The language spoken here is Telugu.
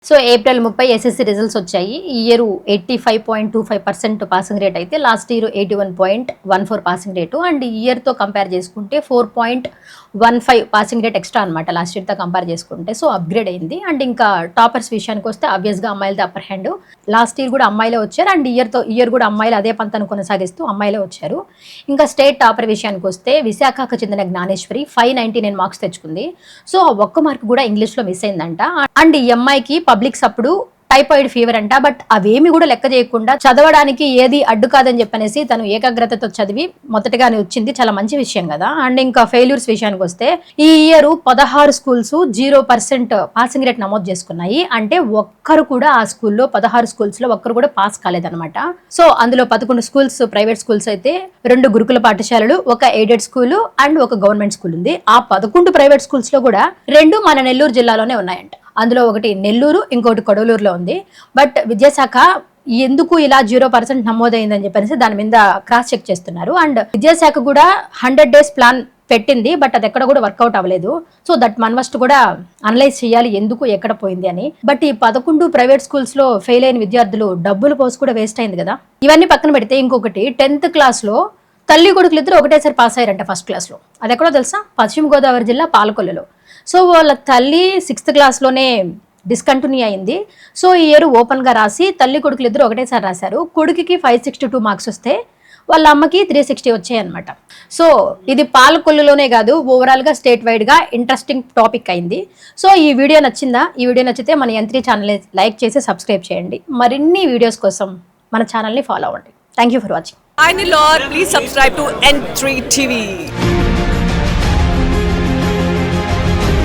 సో ఏప్రిల్ 30 ఎస్ఎస్సి రిజల్ట్స్ వచ్చాయి. ఈ ఇయర్ 85.25% పాసింగ్ రేట్ అయితే last year 81.14 passing rate and ఈ ఇయర్తో కంపేర్ చేసుకుంటే 4.15 పాసింగ్ రేట్ ఎక్స్ట్రా అనమాట లాస్ట్ ఇయర్తో కంపేర్ చేసుకుంటే. సో అప్గ్రేడ్ అయింది. అండ్ ఇంకా టాపర్స్ విషయానికి వస్తే ఆబ్వియస్గా అమ్మాయిలది అప్పర్ హ్యాండ్. లాస్ట్ ఇయర్ కూడా అమ్మాయిలే వచ్చారు అండ్ ఇయర్ కూడా అమ్మాయిలు అదే పంతను కొనసాగిస్తూ అమ్మాయిలే వచ్చారు. ఇంకా స్టేట్ టాపర్ విషయానికి వస్తే విశాఖకు చెందిన జ్ఞానేశ్వరి 599 మార్క్స్ తెచ్చుకుంది. సో ఒక్క మార్క్ కూడా ఇంగ్లీష్లో మిస్ అయిందంట. అండ్ ఈ అమ్మాయికి పబ్లిక్స్ అప్పుడు టైఫాయిడ్ ఫీవర్ అంట. బట్ అవేమి కూడా లెక్క చేయకుండా చదవడానికి ఏది అడ్డు కాదని చెప్పనేసి తను ఏకాగ్రతతో చదివి మొదటగానే వచ్చింది. చాలా మంచి విషయం కదా. అండ్ ఇంకా ఫెయిల్యూర్స్ విషయానికి వస్తే ఈ ఇయర్ 16 స్కూల్స్ 0% పాసింగ్ రేట్ నమోదు చేసుకున్నాయి. అంటే ఒక్కరు కూడా ఆ స్కూల్లో 16 స్కూల్స్ లో ఒక్కరు కూడా పాస్ కాలేదన్నమాట. సో అందులో 11 స్కూల్స్ ప్రైవేట్ స్కూల్స్ అయితే 2 గురుకుల పాఠశాలలు, ఒక ఎయిడెడ్ స్కూల్ అండ్ ఒక గవర్నమెంట్ స్కూల్ ఉంది. ఆ 11 ప్రైవేట్ స్కూల్స్ లో కూడా 2 మన నెల్లూరు జిల్లాలోనే ఉన్నాయంట. అందులో ఒకటి నెల్లూరు, ఇంకోటి కొడవలూరులో ఉంది. బట్ విద్యాశాఖ ఎందుకు ఇలా 0% నమోదైందని చెప్పేసి దాని మీద క్రాస్ చెక్ చేస్తున్నారు. అండ్ విద్యాశాఖ కూడా 100 days ప్లాన్ పెట్టింది. బట్ అది ఎక్కడ కూడా వర్కౌట్ అవ్వలేదు. సో దట్ మన ఫస్ట్ కూడా అనలైజ్ చేయాలి ఎందుకు ఎక్కడ పోయింది అని. బట్ ఈ 11 ప్రైవేట్ స్కూల్స్ లో ఫెయిల్ అయిన విద్యార్థులు డబ్బులు పోసి కూడా వేస్ట్ అయింది కదా. ఇవన్నీ పక్కన పెడితే ఇంకొకటి 10th క్లాస్ లో తల్లి కొడుకులు ఇద్దరు ఒకటేసారి పాస్ అయ్యారంట ఫస్ట్ క్లాస్ లో. అది ఎక్కడో తెలుసా? పశ్చిమ గోదావరి జిల్లా పాలకొల్లులో. సో వాళ్ళ తల్లి 6th క్లాస్లోనే డిస్కంటిన్యూ అయింది. సో ఈ ఇయర్ ఓపెన్గా రాసి తల్లి కొడుకులు ఇద్దరు ఒకటేసారి రాశారు. కొడుకుకి 562 మార్క్స్ వస్తే వాళ్ళ అమ్మకి 360 వచ్చాయి అనమాట. సో ఇది పాలకొల్లులోనే కాదు, ఓవరాల్గా స్టేట్ వైడ్గా ఇంట్రెస్టింగ్ టాపిక్ అయింది. సో ఈ వీడియో నచ్చిందా? ఈ వీడియో నచ్చితే మన N3 ఛానల్ని లైక్ చేసి సబ్స్క్రైబ్ చేయండి. మరిన్ని వీడియోస్ కోసం మన ఛానల్ని ఫాలో అవ్వండి. Thank you for watching. Hi Nilor, please subscribe to N3 TV.